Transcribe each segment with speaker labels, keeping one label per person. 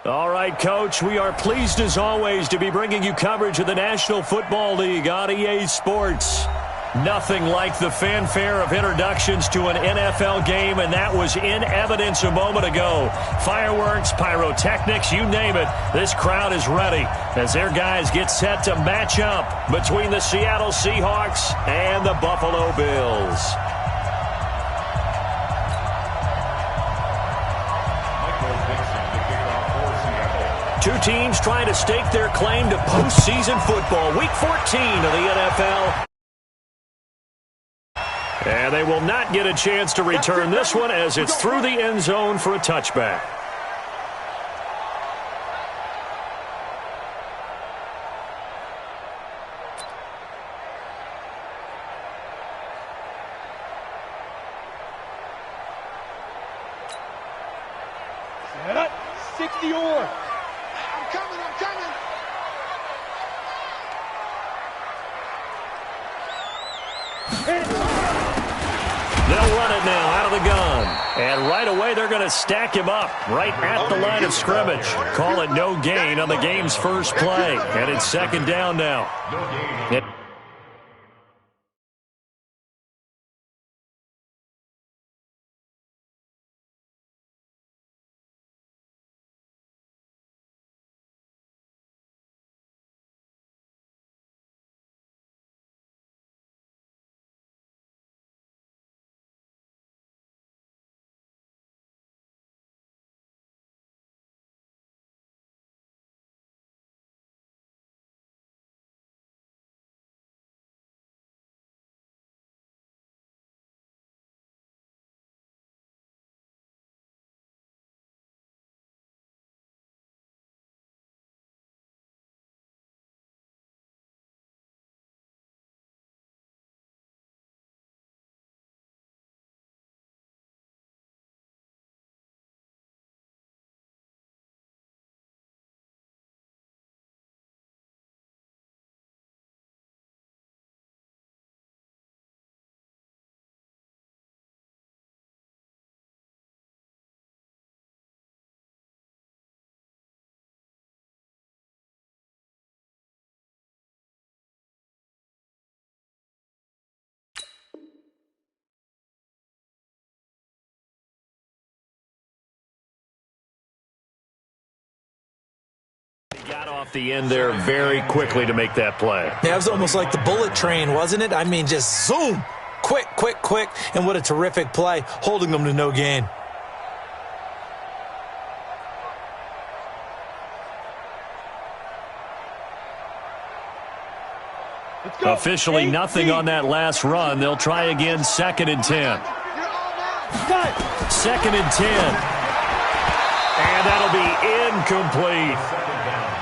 Speaker 1: All right, Coach, we are pleased as always to be bringing you coverage of the National Football League on EA Sports. Nothing like the fanfare of introductions to an NFL game, and that was in evidence a moment ago. Fireworks, pyrotechnics, you name it, this crowd is ready as their guys get set to match up between the Seattle Seahawks and the Buffalo Bills. Two teams trying to stake their claim to postseason football. Week 14 of the NFL. And they will not get a chance to return this one as it's through the end zone for a touchback.
Speaker 2: Set up, 60 or.
Speaker 1: They'll run it now out of the gun. And right away, they're going to stack him up right at the line of scrimmage. Call it no gain on the game's first play. And it's second down now. Got off the end there very quickly to make that play.
Speaker 3: Yeah, it was almost like the bullet train, wasn't it? I mean, just zoom. Quick, quick, quick. And what a terrific play, holding them to no gain.
Speaker 1: Officially nothing on that last run. They'll try again, 2nd and 10. 2nd and 10. And that'll be incomplete.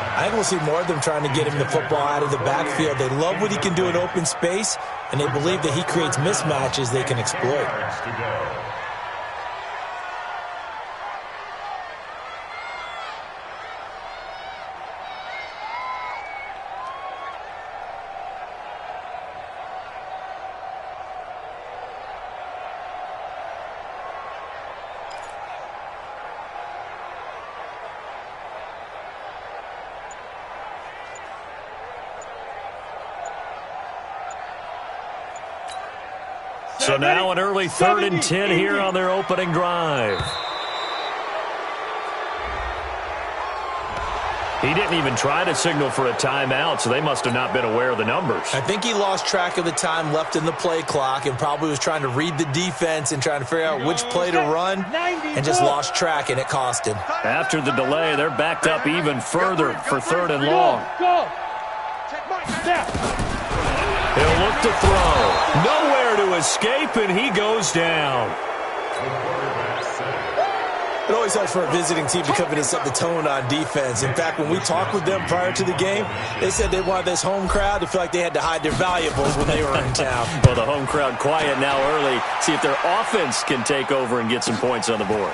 Speaker 3: I think we'll see more of them trying to get him the football out of the backfield. They love what he can do in open space, and they believe that he creates mismatches they can exploit.
Speaker 1: So now an early 3rd and 10 here on their opening drive. He didn't even try to signal for a timeout, so they must have not been aware of the numbers.
Speaker 3: I think he lost track of the time left in the play clock and probably was trying to read the defense and trying to figure out which play to run and just lost track, and it cost him.
Speaker 1: After the delay, they're backed up even further for 3rd and long. He'll look to throw. Nowhere to escape, and he goes down.
Speaker 3: It always helps for a visiting team to come in and set the tone on defense. In fact, when we talked with them prior to the game, they said they wanted this home crowd to feel like they had to hide their valuables when they were in town.
Speaker 1: Well, the home crowd quiet now early. See if their offense can take over and get some points on the board.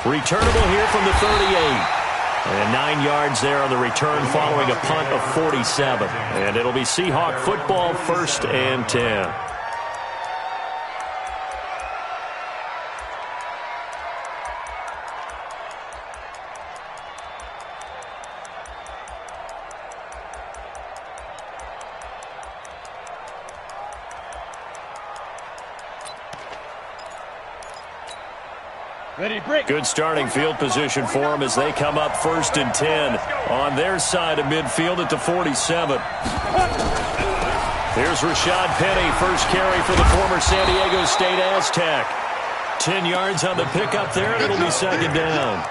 Speaker 1: Returnable here from the 38. And 9 yards there on the return following a punt of 47. And it'll be Seahawk football, 1st and 10.
Speaker 2: Ready, break.
Speaker 1: Good starting field position for them as they come up 1st and 10 on their side of midfield at the 47. Here's Rashad Penny, first carry for the former San Diego State Aztec. 10 yards on the pickup there, and it'll be 2nd down.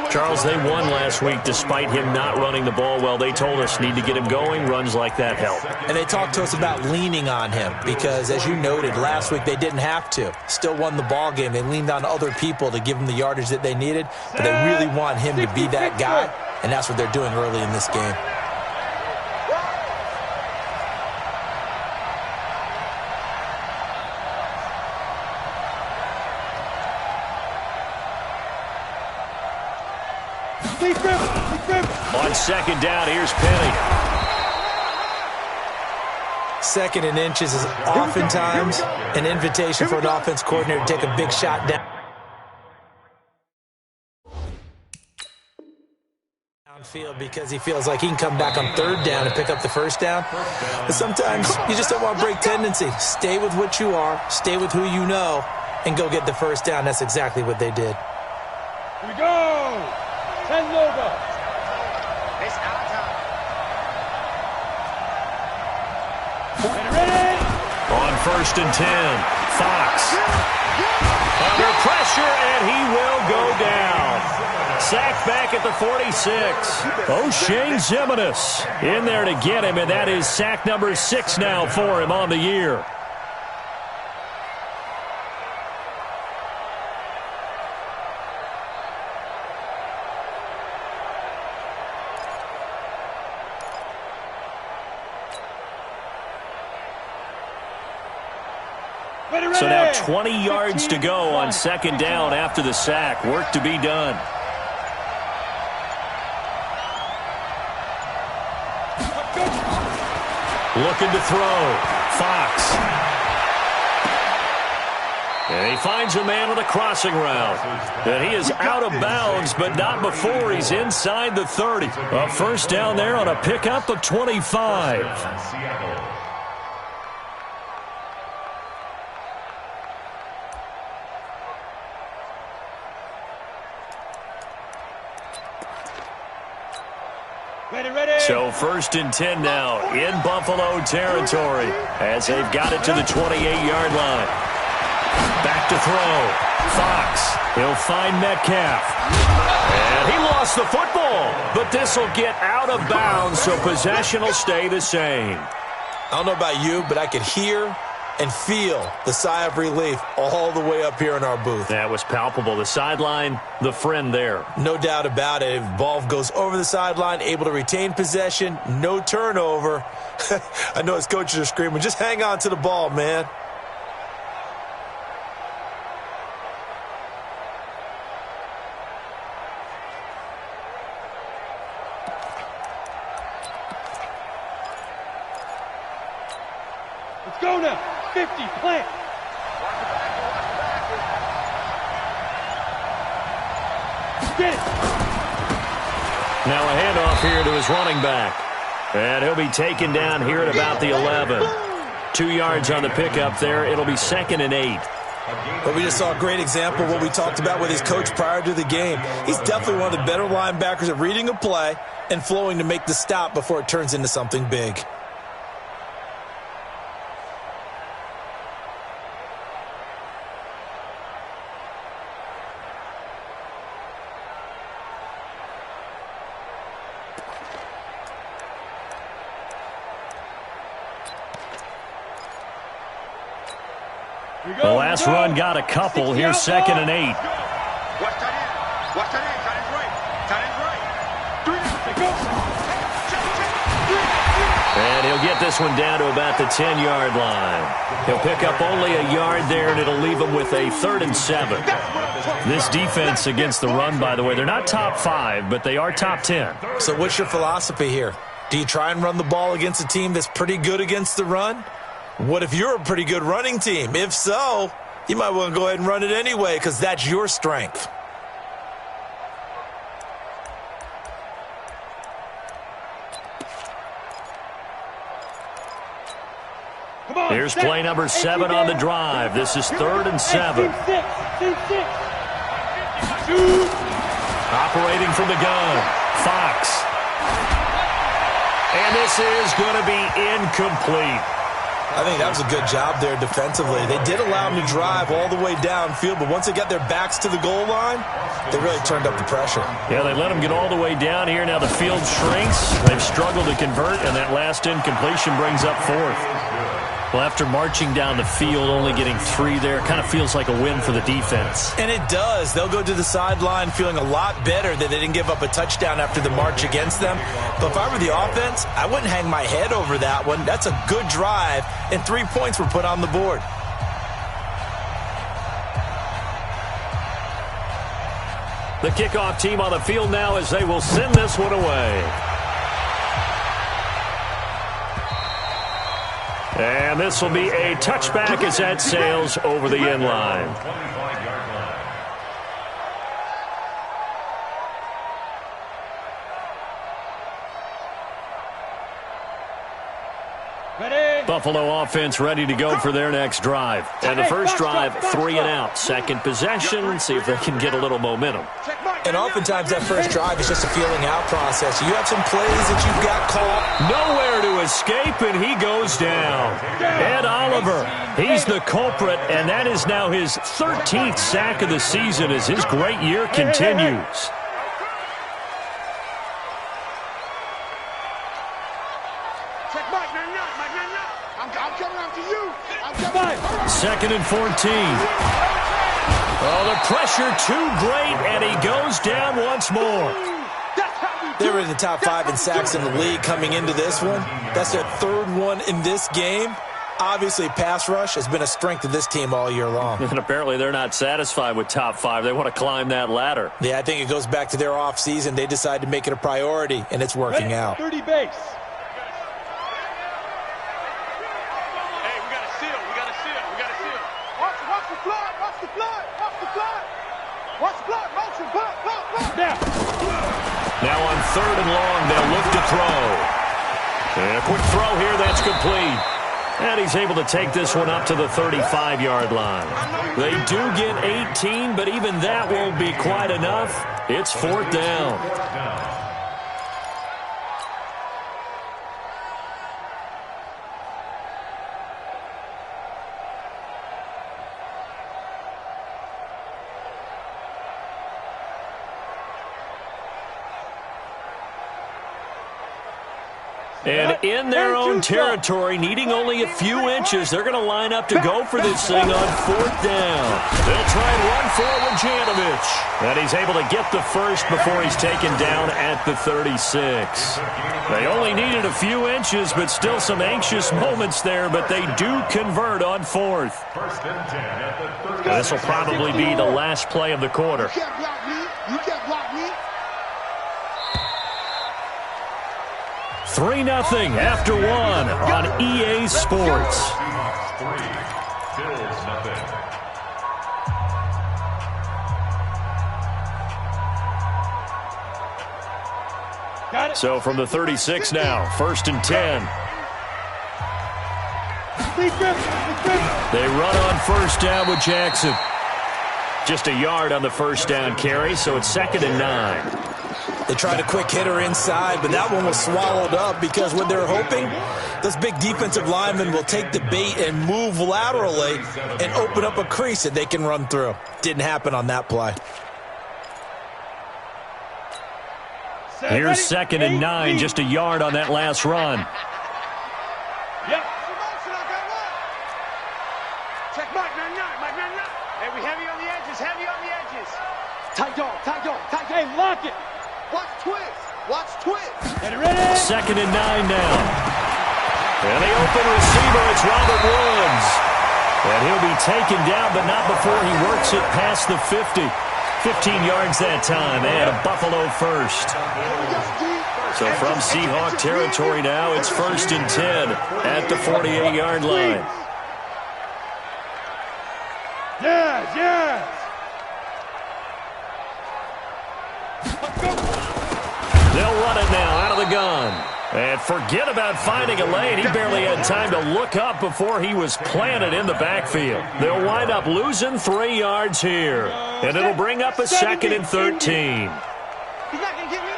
Speaker 1: Charles, they won last week despite him not running the ball well. They told us need to get him going. Runs like that help.
Speaker 3: And they talked to us about leaning on him because, as you noted, last week they didn't have to. Still won the ball game. They leaned on other people to give them the yardage that they needed, but they really want him to be that guy, and that's what they're doing early in this game.
Speaker 1: On 2nd down, here's Penny.
Speaker 3: 2nd and inches is oftentimes an invitation for an offense coordinator to take a big shot downfield because he feels like he can come back on 3rd down and pick up the 1st down. But sometimes you just don't want to break tendency. Stay with what you are, stay with who you know, and go get the 1st down. That's exactly what they did.
Speaker 2: Here we go. 10 logo.
Speaker 4: It's our time.
Speaker 2: Ready.
Speaker 1: On 1st and 10, Fox. Under pressure, and he will go down. Sacked back at the 46. O'Shane Zimenez in there to get him, and that is sack number 6 now for him on the year. So now 20 yards to go on 2nd down after the sack. Work to be done. Looking to throw. Fox. And he finds a man on the crossing route. And he is out of bounds, but not before he's inside the 30. A 1st down there on a pickup of 25. So 1st and 10 now in Buffalo territory as they've got it to the 28-yard line. Back to throw. Fox. He'll find Metcalf. And he lost the football, but this will get out of bounds, so possession will stay the same.
Speaker 3: I don't know about you, but I could hear and feel the sigh of relief all the way up here in our booth.
Speaker 1: That was palpable. The sideline, the friend there.
Speaker 3: No doubt about it. If ball goes over the sideline, able to retain possession, no turnover. I know his coaches are screaming, just hang on to the ball, man.
Speaker 2: Let's go now. 50, plant. Get it.
Speaker 1: Now a handoff here to his running back. And he'll be taken down here at about the 11. 2 yards on the pickup there. It'll be 2nd and 8.
Speaker 3: But we just saw a great example of what we talked about with his coach prior to the game. He's definitely one of the better linebackers at reading a play and flowing to make the stop before it turns into something big.
Speaker 1: The last run got a couple. Here's 2nd and 8.
Speaker 4: Watch that in. Watch that in. Tight end's right. Tight end's right.
Speaker 1: And he'll get this one down to about the 10-yard line. He'll pick up only a yard there, and it'll leave him with a 3rd and 7. This defense against the run, by the way, they're not top 5, but they are top 10.
Speaker 3: So what's your philosophy here? Do you try and run the ball against a team that's pretty good against the run? What if you're a pretty good running team? If so, you might want to go ahead and run it anyway because that's your strength.
Speaker 1: Here's play number 7 on the drive. This is 3rd and 7.
Speaker 2: Shoot.
Speaker 1: Operating from the gun, Fox. And this is going to be incomplete.
Speaker 3: I think that was a good job there defensively. They did allow them to drive all the way downfield, but once they got their backs to the goal line, they really turned up the pressure.
Speaker 1: Yeah, they let them get all the way down here. Now the field shrinks. They've struggled to convert, and that last incompletion brings up fourth. Well, after marching down the field, only getting 3 there, kind of feels like a win for the defense.
Speaker 3: And it does. They'll go to the sideline feeling a lot better that they didn't give up a touchdown after the march against them. But if I were the offense, I wouldn't hang my head over that one. That's a good drive, and 3 points were put on the board.
Speaker 1: The kickoff team on the field now as they will send this one away. And this will be a touchback as that sails over the end line. Buffalo offense ready to go for their next drive. And the first drive, 3 and out. Second possession, see if they can get a little momentum.
Speaker 3: And oftentimes that first drive is just a feeling out process. You have some plays that you've got caught.
Speaker 1: Nowhere to escape, and he goes down. Ed Oliver, he's the culprit, and that is now his 13th sack of the season as his great year continues. Second and 14. Oh, the pressure too great, and he goes down once more.
Speaker 3: They were in the top 5 in sacks in the league coming into this one. That's their 3rd one in this game. Obviously, pass rush has been a strength of this team all year long.
Speaker 1: And apparently they're not satisfied with top 5. They want to climb that ladder.
Speaker 3: Yeah, I think it goes back to their offseason. They decided to make it a priority, and it's working out.
Speaker 2: 30 base.
Speaker 1: Now on 3rd and long, they'll look to throw. And a quick throw here, that's complete. And he's able to take this one up to the 35-yard line. They do get 18, but even that won't be quite enough. It's 4th down. And in their own territory, needing only a few inches, they're going to line up to go for this thing on 4th down. They'll try and run forward Janovich. And he's able to get the first before he's taken down at the 36. They only needed a few inches, but still some anxious moments there, but they do convert on 4th. This will probably be the last play of the quarter.
Speaker 5: You can't block me. You can't block me.
Speaker 1: 3-0 after 1 on EA Sports. So from the 36 now, 1st and 10. They run on 1st down with Jackson. Just a yard on the 1st down carry, so it's 2nd and 9.
Speaker 3: They tried a quick hitter inside, but that one was swallowed up because what they're hoping, those big defensive linemen will take the bait and move laterally and open up a crease that they can run through. Didn't happen on that play.
Speaker 1: Here's 2nd and 9, just a yard on that last run.
Speaker 2: Yep.
Speaker 5: Check Mike, man. Hey, we heavy on the edges. Tight dog.
Speaker 2: Hey, lock it.
Speaker 5: Watch twist.
Speaker 2: Get it ready.
Speaker 1: 2nd and 9 now. And the open receiver, it's Robert Woods. And he'll be taken down, but not before he works it past the 50. 15 yards that time, and a Buffalo first. So from Seahawk territory now, it's 1st and 10 at the 48-yard line.
Speaker 2: Yes.
Speaker 1: They'll run it now out of the gun. And forget about finding a lane. He barely had time to look up before he was planted in the backfield. They'll wind up losing 3 yards here. And it'll bring up a 2nd and 13.
Speaker 5: He's not going to get me.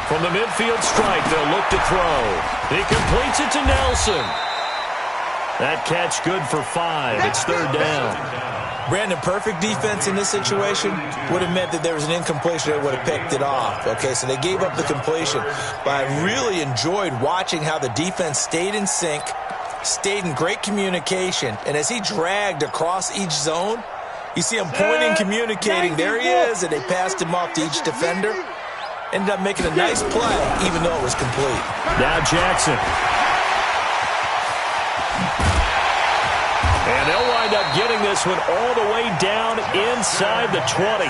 Speaker 1: From the midfield strike, they'll look to throw. He completes it to Nelson. That catch good for 5. It's 3rd down.
Speaker 3: Brandon, perfect defense in this situation would have meant that there was an incompletion that would have picked it off. Okay, so they gave up the completion. But I really enjoyed watching how the defense stayed in sync, stayed in great communication, and as he dragged across each zone, you see him pointing, communicating. There he is, and they passed him off to each defender. Ended up making a nice play, even though it was complete.
Speaker 1: Now Jackson. And they'll wind up getting this one all the way down inside the 20.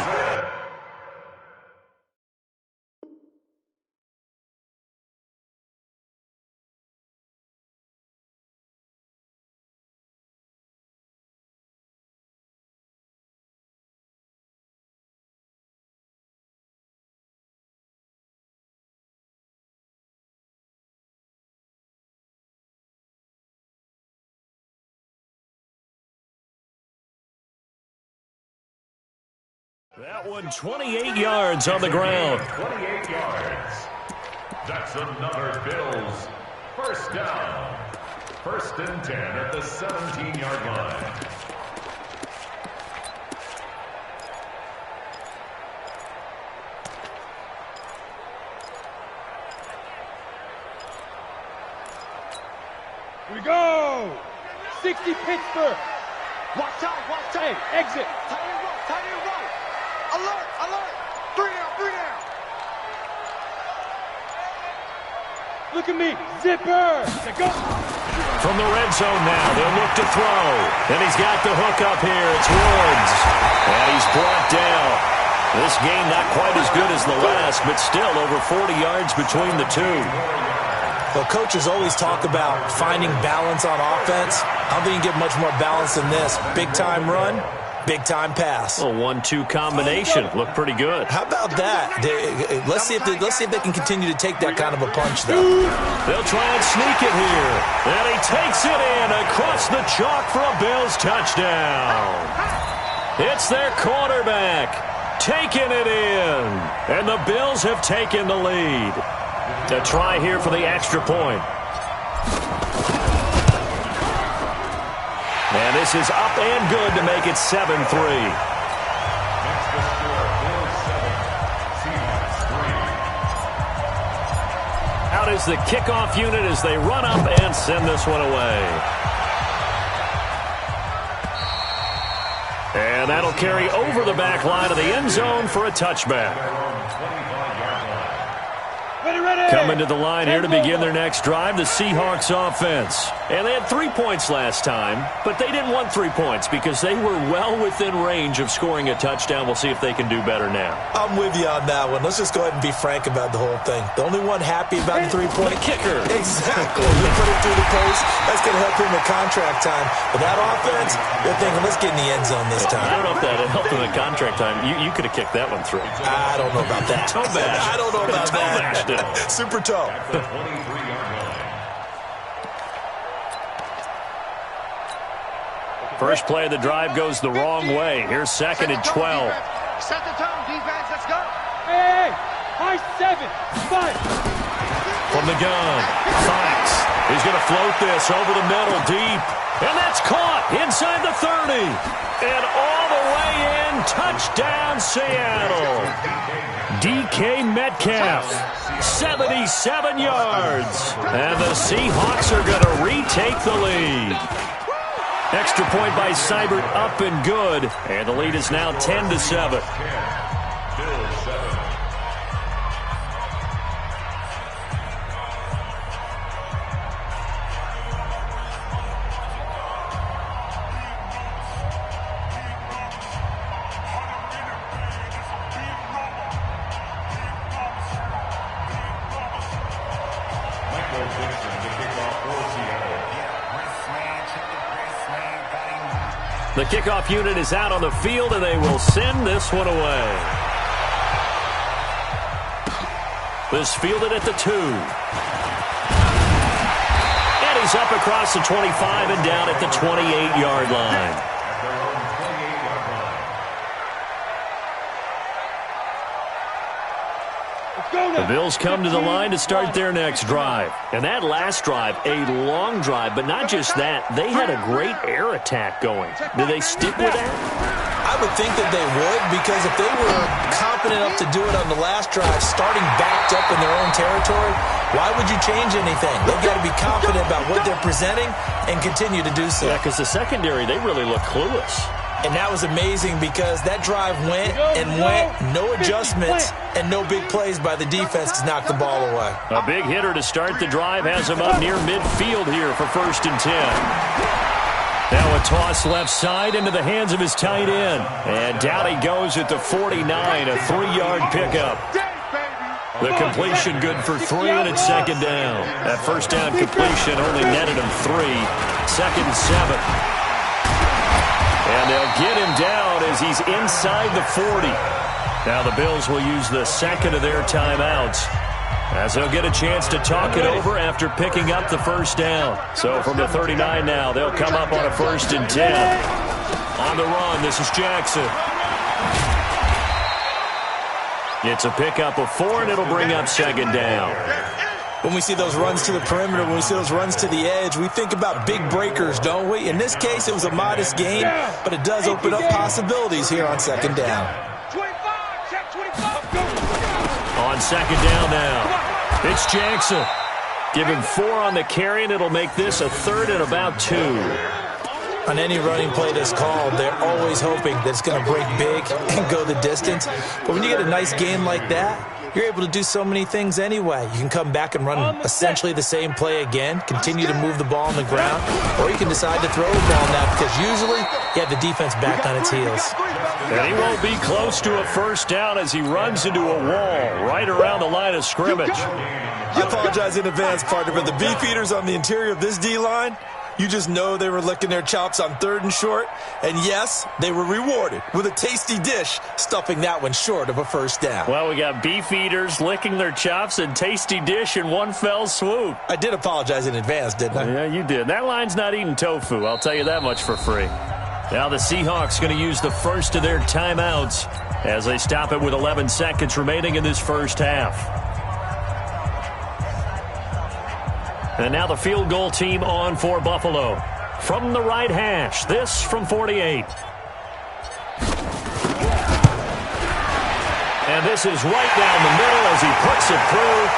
Speaker 1: That one 28 yards on the ground.
Speaker 6: 28 yards. That's another Bills first down. 1st and 10 at the 17-yard line.
Speaker 2: Here we go. 60 Pittsburgh.
Speaker 5: Watch out, watch out.
Speaker 2: Hey, exit.
Speaker 5: Tight end right, tight end right. Alert, alert. 3 down, 3 down.
Speaker 2: Look at me. Zipper. Let's go.
Speaker 1: From the red zone now, they'll look to throw. And he's got the hook up here. It's Woods. And he's brought down. This game not quite as good as the last, but still over 40 yards between the two.
Speaker 3: Well, coaches always talk about finding balance on offense. I don't think you can get much more balance than this. Big-time run, big-time pass.
Speaker 1: A 1-2 combination. Looked pretty good.
Speaker 3: How about that? Let's see if they can continue to take that kind of a punch, though.
Speaker 1: They'll try and sneak it here. And he takes it in across the chalk for a Bills touchdown. It's their quarterback taking it in. And the Bills have taken the lead. A try here for the extra point. And this is up and good to make it 7-3. Out is the kickoff unit as they run up and send this one away. And that'll carry over the back line of the end zone for a touchback. Coming to the line here to begin their next drive, the Seahawks offense. And they had 3 points last time, but they didn't want 3 points because they were well within range of scoring a touchdown. We'll see if they can do better now.
Speaker 3: I'm with you on that one. Let's just go ahead and be frank about the whole thing. The only one happy about the 3-point
Speaker 1: kicker.
Speaker 3: Exactly. You put it through the post. That's going to help him with contract time. But that offense, they're thinking, let's get in the end zone this time.
Speaker 1: I don't know if that helped him in contract time. You could have kicked that one through.
Speaker 3: I don't know about that.
Speaker 1: Toe bash.
Speaker 3: I don't know about
Speaker 1: toe
Speaker 3: that. Super toe.
Speaker 6: The 23-yard line.
Speaker 1: First play of the drive goes the wrong way. Here's 2nd and 12.
Speaker 5: Set the tone, defense. Let's go.
Speaker 2: Hey, high 7. 5.
Speaker 1: From the gun, Fox. He's going to float this over the middle deep. And that's caught inside the 30. And all the way in, touchdown Seattle. DK Metcalf, 77 yards. And the Seahawks are going to retake the lead. Extra point by Seibert, up and good. And the lead is now 10-7. The kickoff unit is out on the field, and they will send this one away. This fielded at the 2. And he's up across the 25 and down at the 28-yard line. The Bills come to the line to start their next drive. And that last drive, a long drive, but not just that. They had a great air attack going. Do they stick with that?
Speaker 3: I would think that they would, because if they were confident enough to do it on the last drive, starting backed up in their own territory, why would you change anything? They've got to be confident about what they're presenting and continue to do so.
Speaker 1: Yeah, because the secondary, they really look clueless.
Speaker 3: And that was amazing because that drive went and went, no adjustments, and no big plays by the defense to knock the ball away.
Speaker 1: A big hitter to start the drive has him up near midfield here for 1st and 10. Now a toss left side into the hands of his tight end. And down he goes at the 49, a 3-yard pickup. The completion good for 3, and it's 2nd down. That first down completion only netted him 3. 2nd and 7. And they'll get him down as he's inside the 40. Now the Bills will use the second of their timeouts, as they'll get a chance to talk it over after picking up the first down. So from the 39 now, they'll come up on a 1st and 10. On the run, this is Jackson. It's a pickup of 4, and it'll bring up 2nd down.
Speaker 3: When we see those runs to the perimeter, when we see those runs to the edge, we think about big breakers, don't we? In this case, it was a modest gain, but it does open up possibilities here on 2nd down.
Speaker 2: 25, check 25.
Speaker 1: On 2nd down now, it's Jackson. Give him 4 on the carry, and it'll make this a 3rd and about 2.
Speaker 3: On any running play that's called, they're always hoping that it's going to break big and go the distance. But when you get a nice gain like that, you're able to do so many things anyway. You can come back and run essentially the same play again, continue to move the ball on the ground, or you can decide to throw the ball now because usually you have the defense back on its heels.
Speaker 1: And he won't be close to a 1st down as he runs into a wall right around the line of scrimmage.
Speaker 3: I apologize in advance, partner, but the beefeaters on the interior of this D-line, you just know they were licking their chops on 3rd and short. And yes, they were rewarded with a tasty dish, stuffing that one short of a 1st down.
Speaker 1: Well, we got beef eaters licking their chops and tasty dish in one fell swoop.
Speaker 3: I did apologize in advance, didn't I?
Speaker 1: Yeah, you did. That line's not eating tofu, I'll tell you that much for free. Now the Seahawks going to use the first of their timeouts as they stop it with 11 seconds remaining in this first half. And now the field goal team on for Buffalo. From the right hash, this from 48. And this is right down the middle as he puts it through.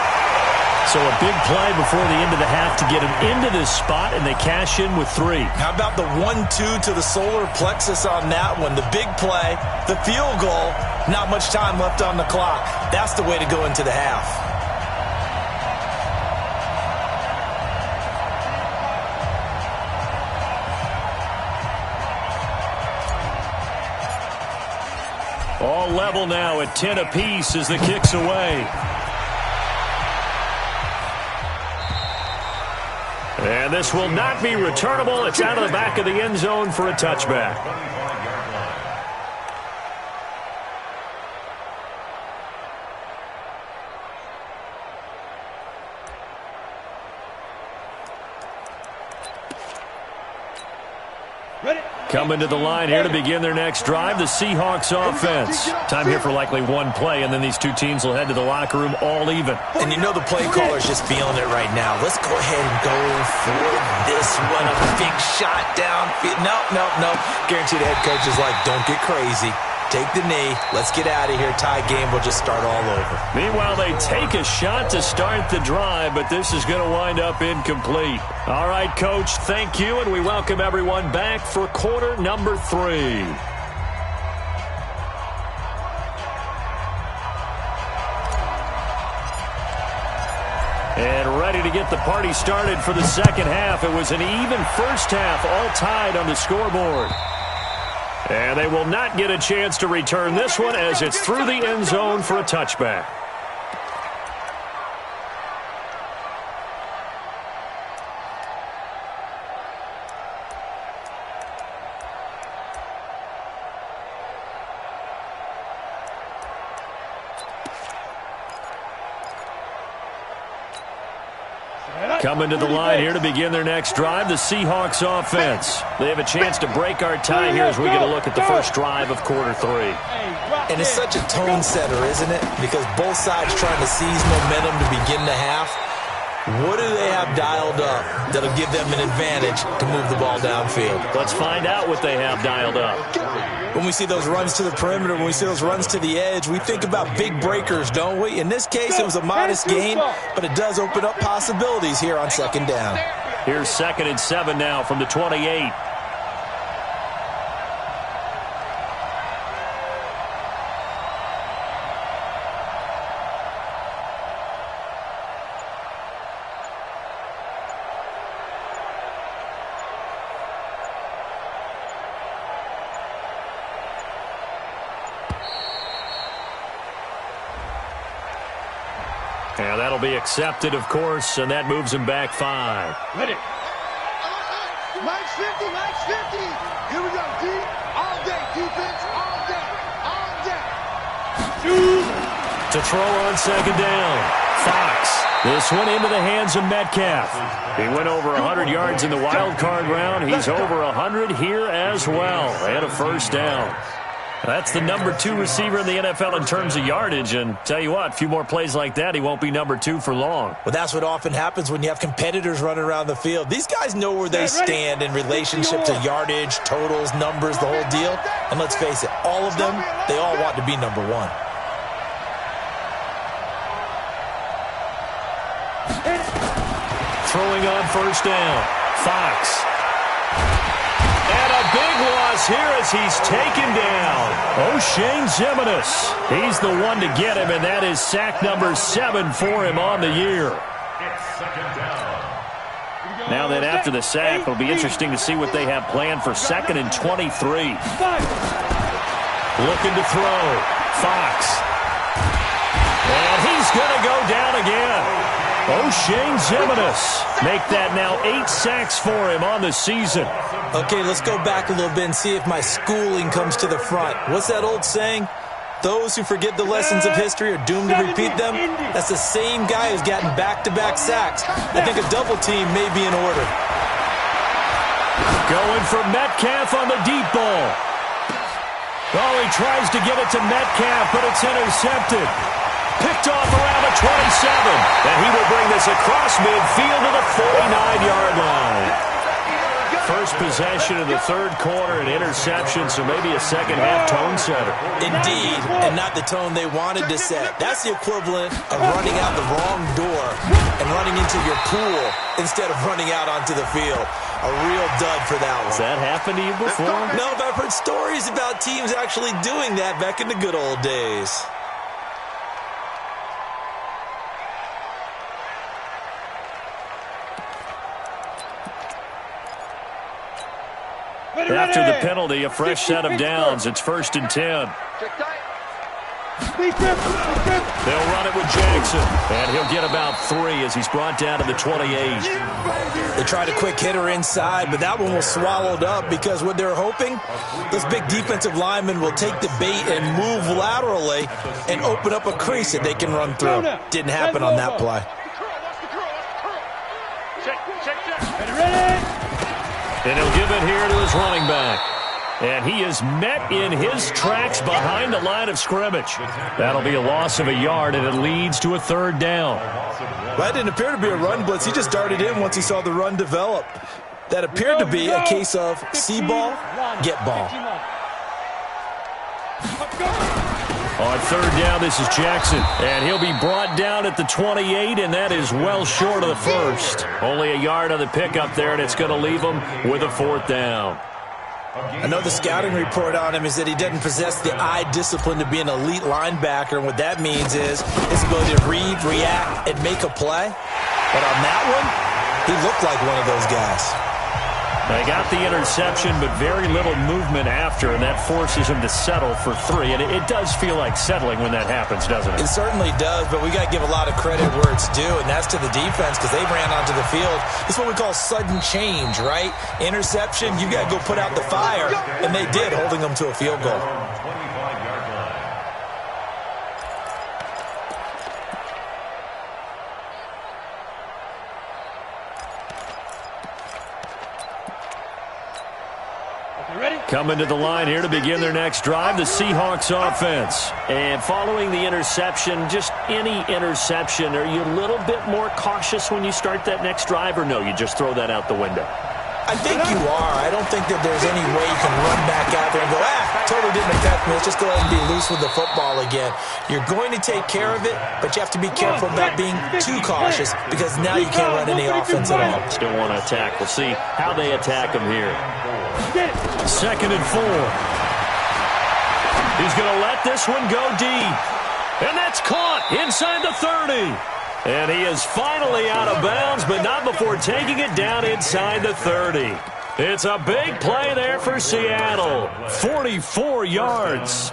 Speaker 1: So a big play before the end of the half to get him into this spot, and they cash in with 3.
Speaker 3: How about the 1-2 to the solar plexus on that one? The big play, the field goal, not much time left on the clock. That's the way to go into the half.
Speaker 1: All level now at 10 apiece as the kick's away. And this will not be returnable. It's out of the back of the end zone for a touchback. Coming to the line here to begin their next drive, the Seahawks offense. Time here for likely one play, and then these two teams will head to the locker room all even.
Speaker 3: And you know the play caller's just feeling it right now. Let's go ahead and go for this one. A big shot downfield. No. Guaranteed the head coach is like, don't get crazy. Take the knee. Let's get out of here. Tie game will just start all over.
Speaker 1: Meanwhile, they take a shot to start the drive, but this is going to wind up incomplete. All right, Coach, thank you, and we welcome everyone back for quarter number 3. And ready to get the party started for the second half. It was an even first half, all tied on the scoreboard. And they will not get a chance to return this one as it's through the end zone for a touchback. Coming to the line here to begin their next drive, the Seahawks offense. They have a chance to break our tie here as we get a look at the first drive of quarter 3.
Speaker 3: And it's such a tone setter, isn't it? Because both sides trying to seize momentum to begin the half. What do they have dialed up that'll give them an advantage to move the ball downfield?
Speaker 1: Let's find out what they have dialed up.
Speaker 3: When we see those runs to the perimeter, when we see those runs to the edge, we think about big breakers, don't we? In this case, it was a modest gain, but it does open up possibilities here on second down.
Speaker 1: Here's 2nd and 7 now from the 28. And that'll be accepted, of course, and that moves him back 5.
Speaker 2: Ready.
Speaker 5: Mike's 50, Mike's 50. Here we go, D. All day, defense, all day, all day.
Speaker 1: To throw on second down, Fox. This one into the hands of Metcalf. He went over 100 yards in the wild card round. He's over 100 here as well, and a first down. That's the number 2 receiver in the NFL in terms of yardage, and tell you what, a few more plays like that, he won't be number 2 for long.
Speaker 3: Well, that's what often happens when you have competitors running around the field. These guys know where they stand in relationship to yardage, totals, numbers, the whole deal. And let's face it, all of them, they all want to be number 1.
Speaker 1: Throwing on first down, Fox. And a big loss here as he's taken down. O'Shane Zimenez. He's the one to get him, and that is sack number 7 for him on the year.
Speaker 6: It's second down.
Speaker 1: Now that after the sack, it'll be interesting to see what they have planned for 2nd and 23. Looking to throw. Fox. And he's going to go down again. O'Shane Zimenez. Make that now 8 sacks for him on the season.
Speaker 3: Okay, let's go back a little bit and see if my schooling comes to the front. What's that old saying? Those who forget the lessons of history are doomed to repeat them. That's the same guy who's gotten back-to-back sacks. I think a double team may be in order.
Speaker 1: Going for Metcalf on the deep ball. Oh, he tries to get it to Metcalf, but it's intercepted. Picked off around the 27. And he will bring this across midfield to the 49-yard line. First possession of the third quarter, an interception, so maybe a second-half tone setter.
Speaker 3: Indeed, and not the tone they wanted to set. That's the equivalent of running out the wrong door and running into your pool instead of running out onto the field. A real dud for that one.
Speaker 1: Has that happened to you before?
Speaker 3: No, but I've heard stories about teams actually doing that back in the good old days.
Speaker 1: After the penalty, a fresh set of downs. It's 1st and 10. They'll run it with Jackson, and he'll get about 3 as he's brought down to the 28.
Speaker 3: They tried a quick hitter inside, but that one was swallowed up because what they're hoping, those big defensive linemen will take the bait and move laterally and open up a crease that they can run through. Didn't happen on that play.
Speaker 1: And he'll give it here to his running back. And he is met in his tracks behind the line of scrimmage. That'll be a loss of a yard, and it leads to a 3rd down.
Speaker 3: Well, that didn't appear to be a run blitz. He just darted in once he saw the run develop. That appeared to be a case of see ball, get ball.
Speaker 1: On 3rd down, this is Jackson. And he'll be brought down at the 28, and that is well short of the first. Only a yard on the pickup there, and it's going to leave him with a 4th down.
Speaker 3: I know the scouting report on him is that he doesn't possess the eye discipline to be an elite linebacker, and what that means is his ability to read, react, and make a play. But on that one, he looked like one of those guys.
Speaker 1: They got the interception, but very little movement after, and that forces him to settle for 3. And it does feel like settling when that happens, doesn't it?
Speaker 3: It certainly does, but we got to give a lot of credit where it's due, and that's to the defense because they ran onto the field. It's what we call sudden change, right? Interception, you got to go put out the fire, and they did, holding them to a field goal.
Speaker 1: Coming to the line here to begin their next drive, the Seahawks offense.
Speaker 7: And following the interception, just any interception, are you a little bit more cautious when you start that next drive, or no, you just throw that out the window?
Speaker 3: I think you are. I don't think that there's any way you can run back out there and go, totally didn't affect me. Let's just go ahead and be loose with the football again. You're going to take care of it, but you have to be careful about being too cautious because now you can't run any offense at all.
Speaker 7: Still want to attack. We'll see how they attack them here.
Speaker 1: 2nd and 4. He's going to let this one go deep. And that's caught inside the 30. And he is finally out of bounds, but not before taking it down inside the 30. It's a big play there for Seattle. 44 yards.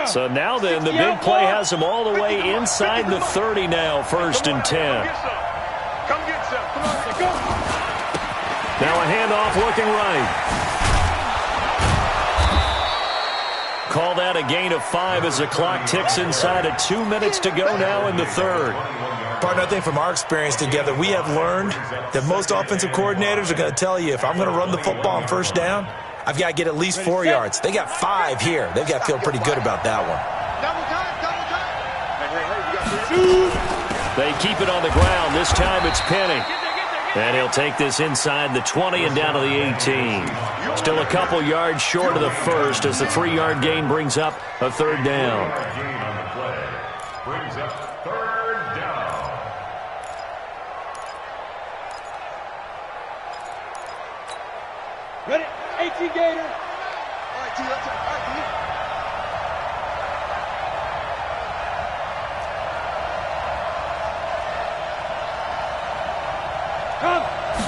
Speaker 1: So now then, the big play has him all the way inside the 30 now, 1st and 10.
Speaker 4: Come get some. Come on, go.
Speaker 1: Now a handoff looking right. Call that a gain of 5 as the clock ticks inside of 2 minutes to go now in the 3rd.
Speaker 3: Partner, I think from our experience together, we have learned that most offensive coordinators are going to tell you, if I'm going to run the football on 1st down, I've got to get at least 4 yards. They got 5 here. They've got to feel pretty good about that one.
Speaker 1: They keep it on the ground. This time it's Penny. And he'll take this inside the 20 and down to the 18. Still a couple yards short of the first as the 3-yard gain brings up a 3rd down.
Speaker 6: Gain on the play brings up 3rd down.
Speaker 2: Ready? 18 Gator.
Speaker 5: All right, T. Let's all right, T.
Speaker 2: Come.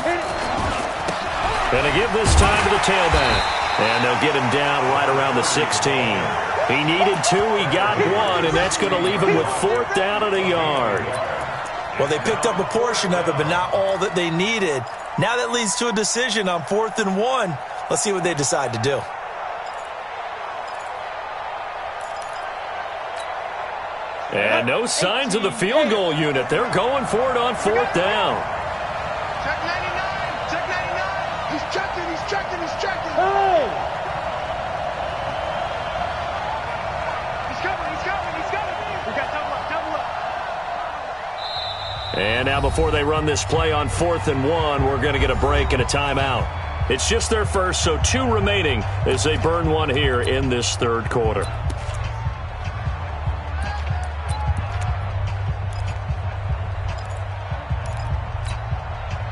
Speaker 2: Hit it.
Speaker 1: Going to give this time to the tailback. And they'll get him down right around the 16. He needed 2, he got 1, and that's going to leave him with 4th down at a yard.
Speaker 3: Well, they picked up a portion of it, but not all that they needed. Now that leads to a decision on 4th and 1. Let's see what they decide to do.
Speaker 1: And no signs of the field goal unit. They're going for it on 4th down.
Speaker 5: Check 99. Check 99. He's checking. He's checking. He's checking.
Speaker 2: Hey!
Speaker 5: He's coming. He's coming. He's coming. We got double up. Double up.
Speaker 1: And now before they run this play on 4th and 1, we're going to get a break and a timeout. It's just their first, so 2 remaining as they burn 1 here in this 3rd quarter.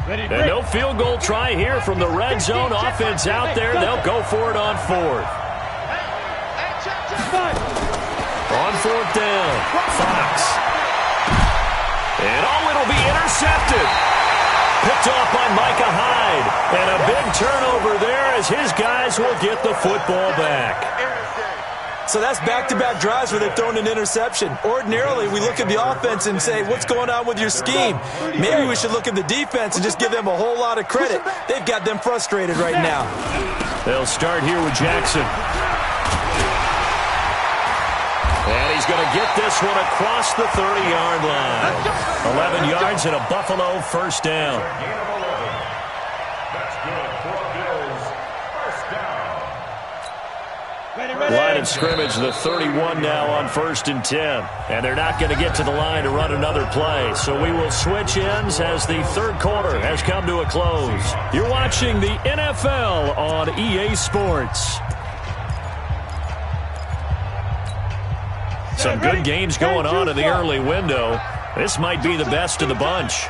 Speaker 1: And no field goal try here from the red zone. Offense out there. They'll go for it on 4th. On 4th down, Fox. And it'll be intercepted. Picked off by Micah Hyde. And a big turnover there as his guys will get the football back.
Speaker 3: So that's back-to-back drives where they've thrown an interception. Ordinarily, we look at the offense and say, what's going on with your scheme? Maybe we should look at the defense and just give them a whole lot of credit. They've got them frustrated right now.
Speaker 1: They'll start here with Jackson. And he's going to get this one across the 30-yard line. 11 yards and a Buffalo 1st down.
Speaker 6: That's good for Bills. 1st down.
Speaker 1: Line of scrimmage, the 31 now on 1st and 10. And they're not going to get to the line to run another play. So we will switch ends as the 3rd quarter has come to a close. You're watching the NFL on EA Sports. Some good games going on in the early window. This might be the best of the bunch.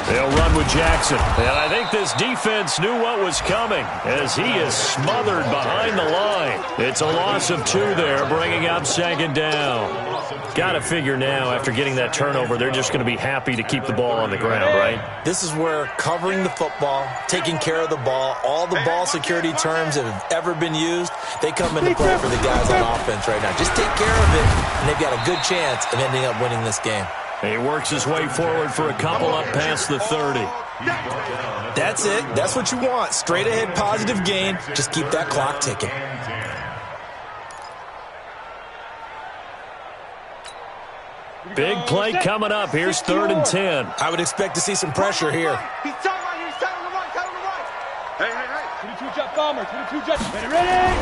Speaker 1: They'll run with Jackson. And I think this defense knew what was coming as he is smothered behind the line. It's a loss of 2 there, bringing up 2nd down. Got to figure now, after getting that turnover, they're just going to be happy to keep the ball on the ground, right?
Speaker 3: This is where covering the football, taking care of the ball, all the ball security terms that have ever been used, they come into play for the guys on offense right now. Just take care of it, and they've got a good chance of ending up winning this game.
Speaker 1: He works his way forward for a couple up past the 30.
Speaker 3: That's it. That's what you want. Straight ahead, positive gain. Just keep that clock ticking.
Speaker 1: Big play coming up. Here's 3rd and 10.
Speaker 3: I would expect to see some pressure here.
Speaker 5: He's tight right here. He's tight on the right. Tight on the right.
Speaker 2: Hey. 22 jet bomber. 22 jet. Ready.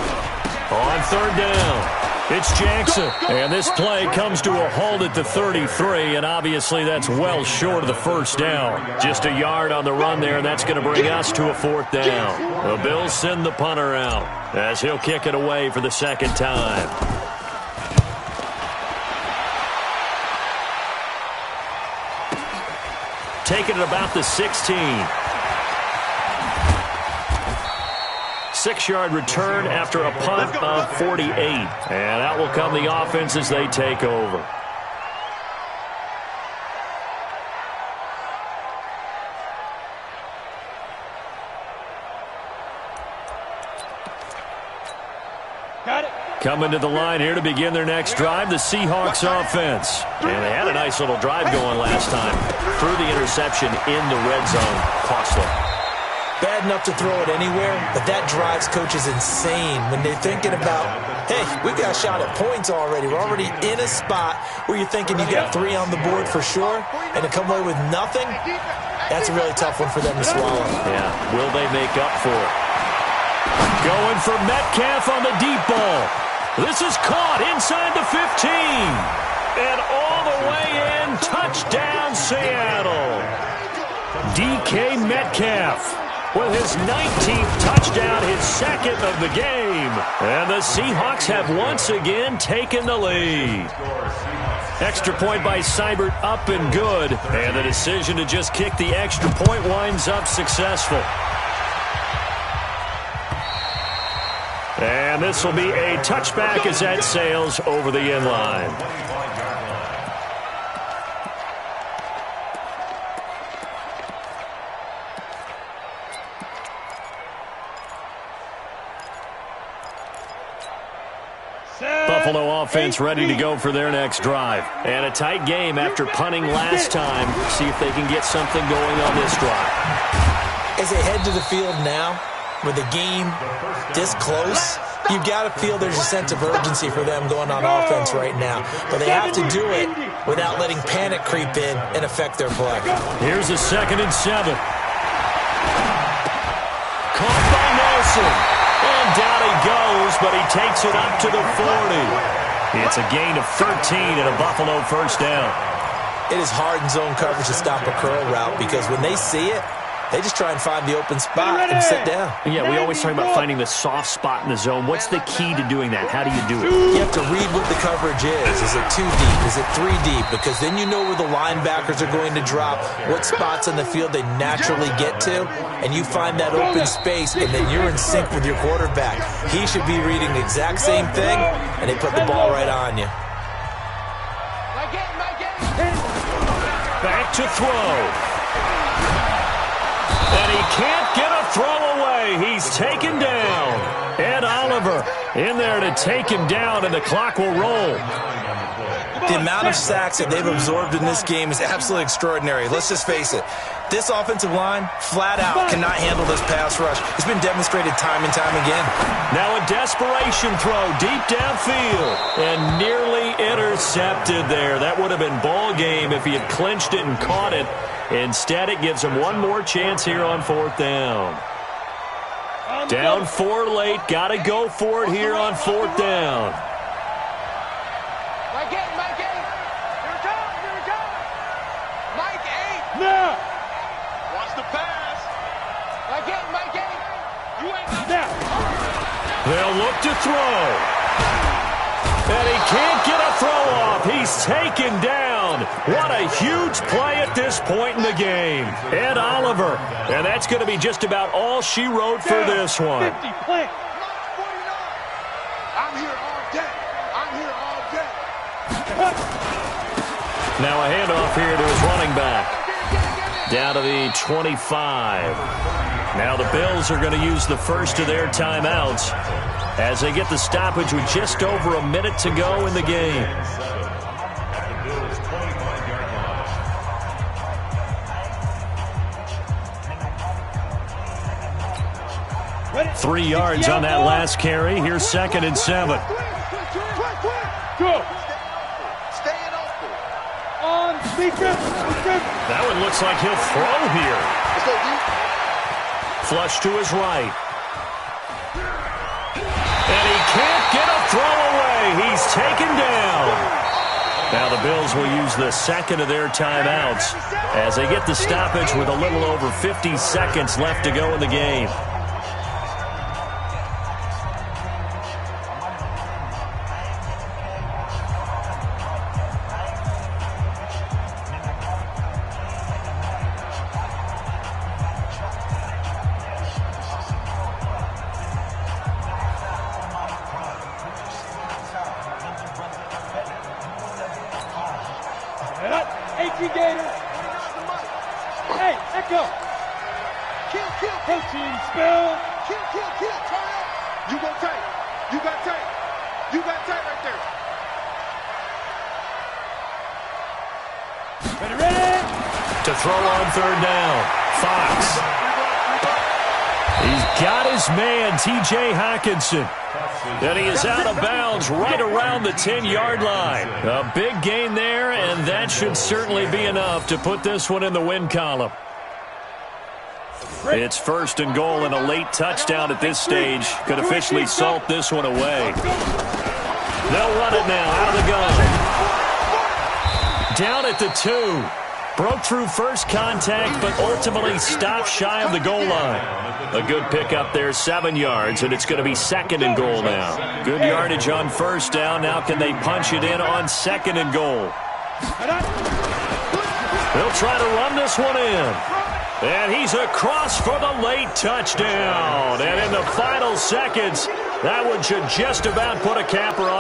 Speaker 1: On 3rd down. It's Jackson. And this play comes to a halt at the 33, and obviously that's well short of the 1st down. Just a yard on the run there, and that's going to bring us to a 4th down. The Bills send the punter out as he'll kick it away for the 2nd time. Taking it about the 16. 6-yard return after a punt of 48. And out will come the offense as they take over.
Speaker 2: Got it.
Speaker 1: Coming to the line here to begin their next drive, the Seahawks offense. And they had a nice little drive going last time. Threw the interception in the red zone. Costly.
Speaker 3: Bad enough to throw it anywhere, but that drives coaches insane when they're thinking about, hey, we got a shot at points already. We're already in a spot where you're thinking you got 3 on the board for sure, and to come away with nothing, that's a really tough one for them to swallow.
Speaker 1: Yeah, will they make up for it? Going for Metcalf on the deep ball. This is caught inside the 15. And all the way in, touchdown Seattle. DK Metcalf with his 19th touchdown, his 2nd of the game. And the Seahawks have once again taken the lead. Extra point by Seibert up and good. And the decision to just kick the extra point winds up successful. And this will be a touchback as that sails over the end line. Buffalo offense ready to go for their next drive. And a tight game after punting last time. See if they can get something going on this drive.
Speaker 3: As they head to the field now, with the game this close, you've got to feel there's a sense of urgency for them going on offense right now. But they have to do it without letting panic creep in and affect their play.
Speaker 1: Here's a 2nd and 7. Caught by Nelson. And down he goes, but he takes it up to the 40. It's a gain of 13 and a Buffalo 1st down.
Speaker 3: It is hard in zone coverage to stop a curl route because when they see it, they just try and find the open spot and sit down.
Speaker 1: Yeah, we always talk about finding the soft spot in the zone. What's the key to doing that? How do you do it?
Speaker 3: You have to read what the coverage is. Is it 2 deep? Is it 3 deep? Because then you know where the linebackers are going to drop, what spots on the field they naturally get to, and you find that open space, and then you're in sync with your quarterback. He should be reading the exact same thing, and they put the ball right on you.
Speaker 1: Back to throw. And he can't get a throw away. He's taken down. Ed Oliver in there to take him down, and the clock will roll.
Speaker 3: The amount of sacks that they've absorbed in this game is absolutely extraordinary. Let's just face it. This offensive line, flat out, cannot handle this pass rush. It's been demonstrated time and time again.
Speaker 1: Now a desperation throw deep downfield and nearly intercepted there. That would have been ball game if he had clinched it and caught it. Instead, it gives him one more chance here on 4th down. Down 4 late. Got to go for it here on 4th down.
Speaker 5: Mike 8. Here it comes. Mike 8.
Speaker 2: Now.
Speaker 5: Watch the pass. Mike 8. You ain't
Speaker 2: Now.
Speaker 1: They'll look to throw. And he can't get a throw off. He's taken down. What a huge play at this point in the game. Ed Oliver. And that's going to be just about all she wrote for this one.
Speaker 2: 50, plant.
Speaker 5: I'm here all day.
Speaker 1: Now a handoff here to his running back. Down to the 25. Now the Bills are going to use the first of their timeouts as they get the stoppage with just over a minute to go in the game. 3 yards on that last carry. Here's 2nd and 7.
Speaker 2: Go.
Speaker 5: Staying open.
Speaker 1: That one looks like he'll throw here.
Speaker 5: Let's go, D.
Speaker 1: Flush to his right. And he can't get a throw away. He's taken down. Now the Bills will use the second of their timeouts as they get the stoppage with a little over 50 seconds left to go in the game.
Speaker 2: Hey, Echo!
Speaker 5: Kill, kill,
Speaker 2: Protein spill!
Speaker 5: kill, kill, kill. Turn up. You go tight. You got tight. You got tight right there.
Speaker 2: Ready?
Speaker 1: To throw on third down. Fox. He's got his man, T.J. Hockenson. And he is out of bounds right around the 10-yard line. A big gain there, and that should certainly be enough to put this one in the win column. It's first and goal, and a late touchdown at this stage could officially salt this one away. They'll run it now out of the gun. Down at the 2. Broke through first contact, but ultimately stopped shy of the goal line. A good pickup there, 7 yards, and it's going to be second and goal now. Good yardage on first down. Now can they punch it in on second and goal? They'll try to run this one in. And he's across for the late touchdown. And in the final seconds, that one should just about put a capper on